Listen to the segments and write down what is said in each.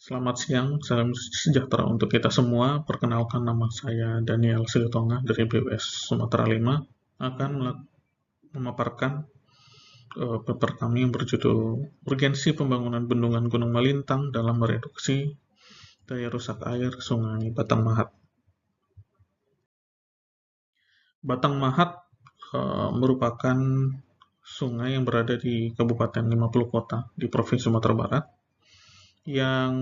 Selamat siang, salam sejahtera untuk kita semua. Perkenalkan, nama saya Daniel Silitonga dari BWS Sumatera 5 akan memaparkan paper kami yang berjudul Urgensi Pembangunan Bendungan Gunung Malintang dalam Mereduksi Daya Rusak Air Sungai Batang Mahat. Batang Mahat merupakan sungai yang berada di Kabupaten 50 Kota di Provinsi Sumatera Barat yang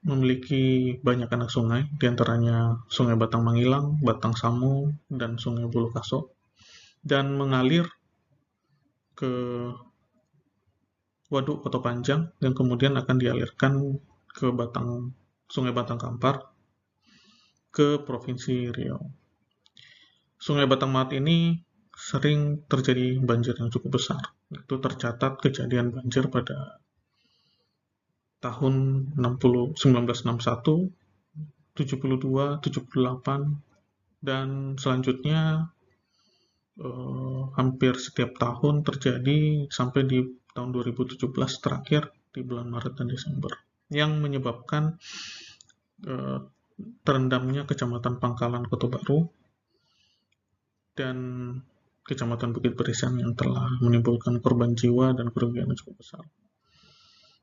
memiliki banyak anak sungai, diantaranya Sungai Batang Mangilang, Batang Samu, dan Sungai Bulu Kaso, dan mengalir ke Waduk Koto Panjang, yang kemudian akan dialirkan ke Sungai Batang Kampar, ke Provinsi Riau. Sungai Batang Mahat ini sering terjadi banjir yang cukup besar. Itu tercatat kejadian banjir pada tahun 1961, 72, 78, dan selanjutnya hampir setiap tahun terjadi sampai di tahun 2017 terakhir di bulan Maret dan Desember, yang menyebabkan terendamnya Kecamatan Pangkalan Kota Baru dan Kecamatan Bukit Barisan yang telah menimbulkan korban jiwa dan kerugian yang cukup besar.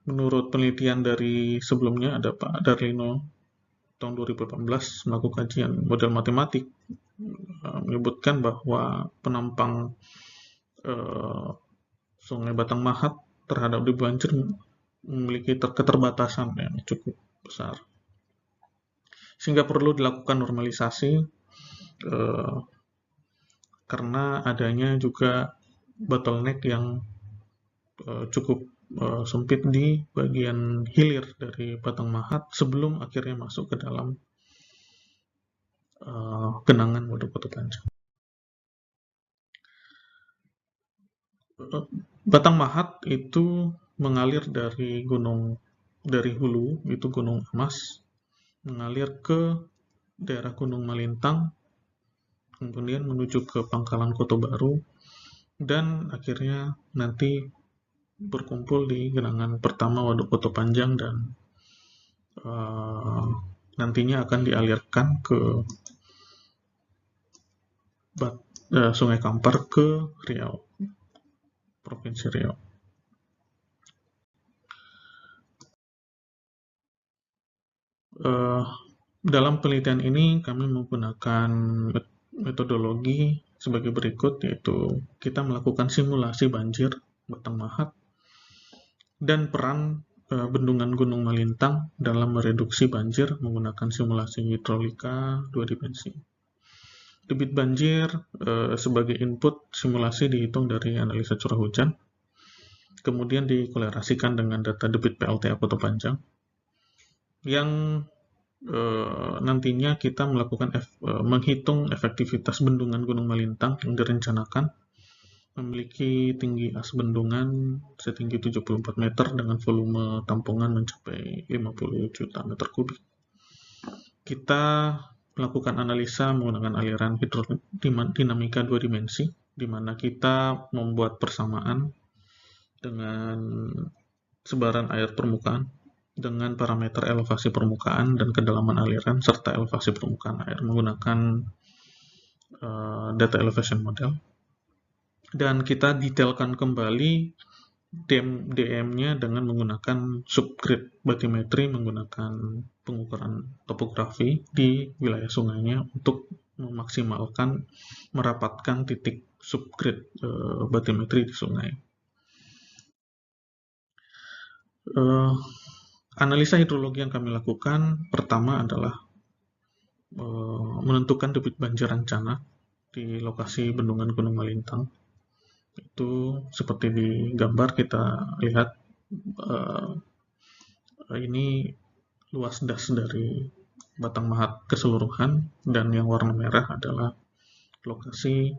Menurut penelitian dari sebelumnya, ada Pak Darlino tahun 2018 melakukan kajian model matematik menyebutkan bahwa penampang Sungai Batang Mahat terhadap banjir memiliki keterbatasan yang cukup besar, sehingga perlu dilakukan normalisasi karena adanya juga bottleneck yang cukup sempit di bagian hilir dari Batang Mahat sebelum akhirnya masuk ke dalam genangan Waduk Koto Panjang. Batang Mahat itu mengalir dari hulu, itu Gunung Mas, mengalir ke daerah Gunung Malintang, kemudian menuju ke Pangkalan Kota Baru, dan akhirnya nanti berkumpul di genangan pertama Waduk Koto Panjang, dan nantinya akan dialirkan ke Sungai Kampar ke Riau, Provinsi Riau. Dalam penelitian ini kami menggunakan metodologi sebagai berikut, yaitu kita melakukan simulasi banjir Batang Mahat dan peran bendungan Gunung Malintang dalam mereduksi banjir menggunakan simulasi hidrolika 2 dimensi. Debit banjir sebagai input simulasi dihitung dari analisa curah hujan, kemudian dikolerasikan dengan data debit PLTA Kota Panjang, yang nantinya kita melakukan menghitung efektivitas bendungan Gunung Malintang yang direncanakan memiliki tinggi as bendungan setinggi 74 meter dengan volume tampungan mencapai 50 juta meter kubik. Kita melakukan analisa menggunakan aliran hidrodinamika 2 dimensi, di mana kita membuat persamaan dengan sebaran air permukaan dengan parameter elevasi permukaan dan kedalaman aliran serta elevasi permukaan air menggunakan data elevation model, dan kita detailkan kembali DM-nya dengan menggunakan subgrid bathymetry menggunakan pengukuran topografi di wilayah sungainya untuk memaksimalkan merapatkan titik subgrid bathymetry di sungai. Analisa hidrologi yang kami lakukan pertama adalah menentukan debit banjir rencana di lokasi bendungan Gunung Malintang. Itu seperti di gambar kita lihat, ini luas das dari Batang Mahat keseluruhan, dan yang warna merah adalah lokasi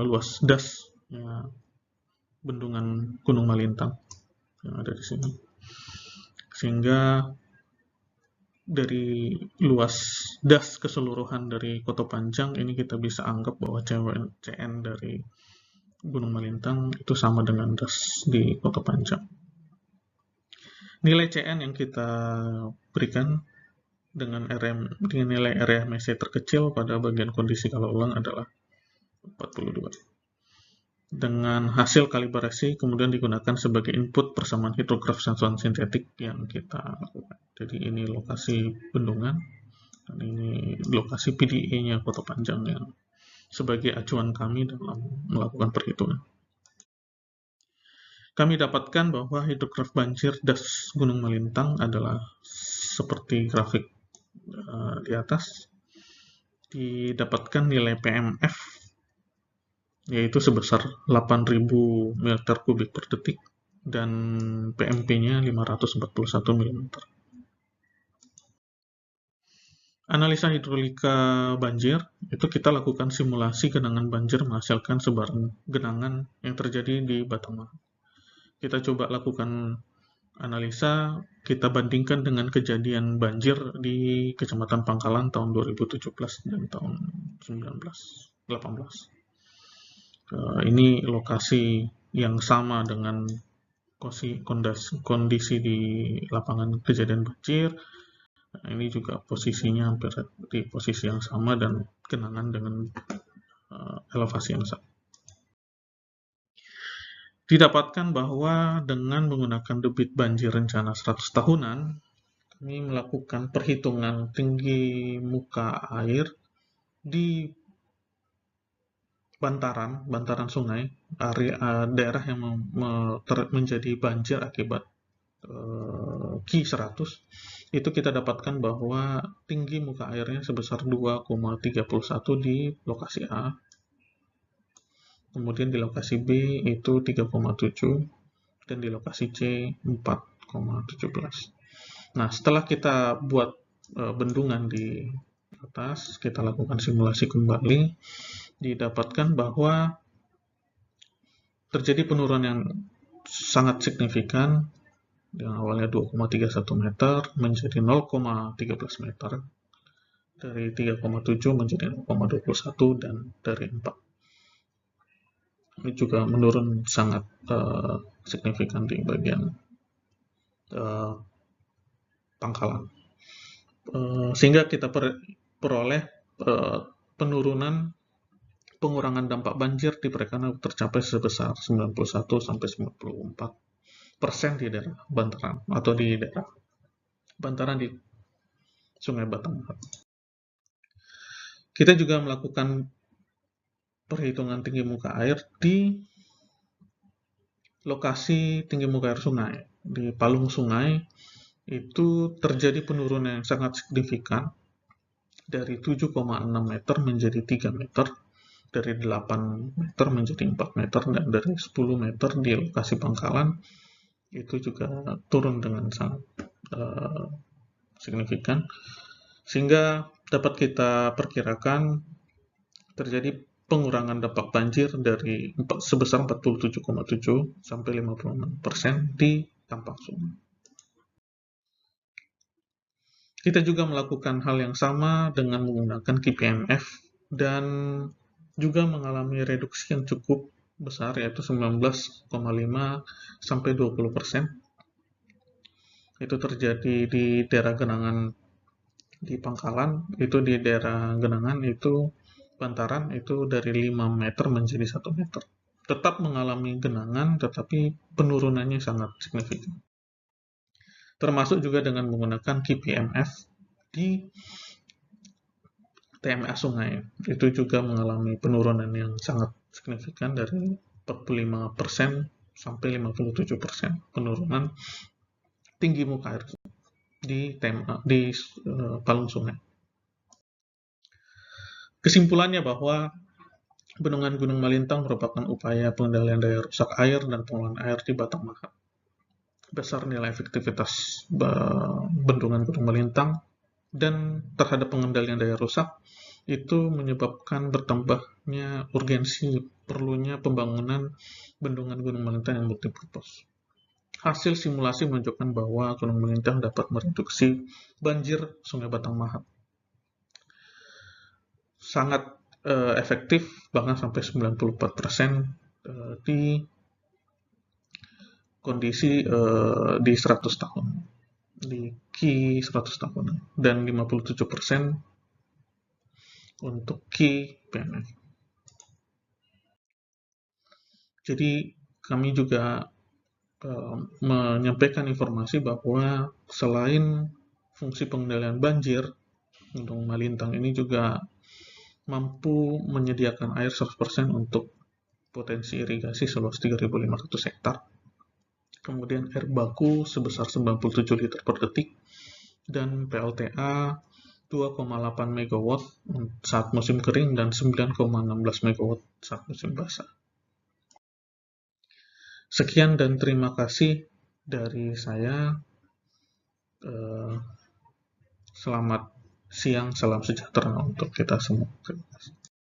luas dasnya bendungan Gunung Malintang yang ada di sini. Sehingga dari luas das keseluruhan dari Kota Panjang ini kita bisa anggap bahwa CN dari Gunung Malintang itu sama dengan das di Kota Panjang. Nilai CN yang kita berikan dengan nilai area MSE terkecil pada bagian kondisi kala ulang adalah 42. Dengan hasil kalibrasi kemudian digunakan sebagai input persamaan hidrograf satuan sintetik yang kita lakukan. Jadi ini lokasi bendungan dan ini lokasi PDE-nya Kota Panjang yang sebagai acuan kami dalam melakukan perhitungan. Kami dapatkan bahwa hidrograf banjir das Gunung Malintang adalah seperti grafik di atas. Didapatkan nilai PMF yaitu sebesar 8.000 meter kubik per detik dan PMP-nya 541 mm. Analisa hidrolika banjir, itu kita lakukan simulasi genangan banjir menghasilkan sebaran genangan yang terjadi di Batam. Kita coba lakukan analisa, kita bandingkan dengan kejadian banjir di Kecamatan Pangkalan tahun 2017 dan tahun 2018. Ini lokasi yang sama dengan kondisi di lapangan kejadian banjir. Nah, ini juga posisinya hampir di posisi yang sama dan genangan dengan elevasi yang sama. Didapatkan bahwa dengan menggunakan debit banjir rencana 100 tahunan, kami melakukan perhitungan tinggi muka air di bantaran sungai, daerah yang menjadi banjir akibat Ki 100, itu kita dapatkan bahwa tinggi muka airnya sebesar 2,31 di lokasi A, kemudian di lokasi B itu 3,7 dan di lokasi C 4,17. Nah, setelah kita buat bendungan di atas, kita lakukan simulasi kembali, didapatkan bahwa terjadi penurunan yang sangat signifikan yang awalnya 2,31 meter menjadi 0,13 meter, dari 3,7 menjadi 0,21 dan dari 4. Ini juga menurun sangat signifikan di bagian Pangkalan. Sehingga kita peroleh pengurangan dampak banjir diperkirakan tercapai sebesar 91-94% di daerah bantaran atau di daerah bantaran di Sungai Batam. Kita juga melakukan perhitungan tinggi muka air di lokasi tinggi muka air sungai. Di palung sungai itu terjadi penurunan yang sangat signifikan dari 7,6 meter menjadi 3 meter, dari 8 meter menjadi 4 meter, dan dari 10 meter di lokasi Pangkalan itu juga turun dengan sangat signifikan, sehingga dapat kita perkirakan terjadi pengurangan dampak banjir dari sebesar 47,7 sampai 56% di Tampang Sungai. Kita juga melakukan hal yang sama dengan menggunakan KPMF dan juga mengalami reduksi yang cukup besar, yaitu 19,5 sampai 20%. Itu terjadi di daerah genangan di Pangkalan, itu di daerah genangan itu bantaran itu dari 5 meter menjadi 1 meter. Tetap mengalami genangan, tetapi penurunannya sangat signifikan. Termasuk juga dengan menggunakan KPMF di TMA sungai. Itu juga mengalami penurunan yang sangat signifikan dari 45% sampai 57% penurunan tinggi muka air di palung sungai. Kesimpulannya bahwa Bendungan Gunung Malintang merupakan upaya pengendalian daya rusak air dan pengelolaan air di Batang Mahat. Besar nilai efektivitas Bendungan Gunung Malintang dan terhadap pengendalian daya rusak itu menyebabkan bertambahnya urgensi perlunya pembangunan Bendungan Gunung Malintang yang multipurpose. Hasil simulasi menunjukkan bahwa Gunung Malintang dapat mereduksi banjir Sungai Batang Mahat sangat efektif, bahkan sampai 94% di kondisi di 100 tahun, di Q 100 tahun, dan 57% untuk Q PMF. Jadi kami juga menyampaikan informasi bahwa selain fungsi pengendalian banjir, Gunung Malintang ini juga mampu menyediakan air 100% untuk potensi irigasi seluas 3.500 hektar. Kemudian air baku sebesar 97 liter per detik, dan PLTA 2,8 MW saat musim kering dan 9,16 MW saat musim basah. Sekian dan terima kasih dari saya. Selamat siang, salam sejahtera untuk kita semua. Terima kasih.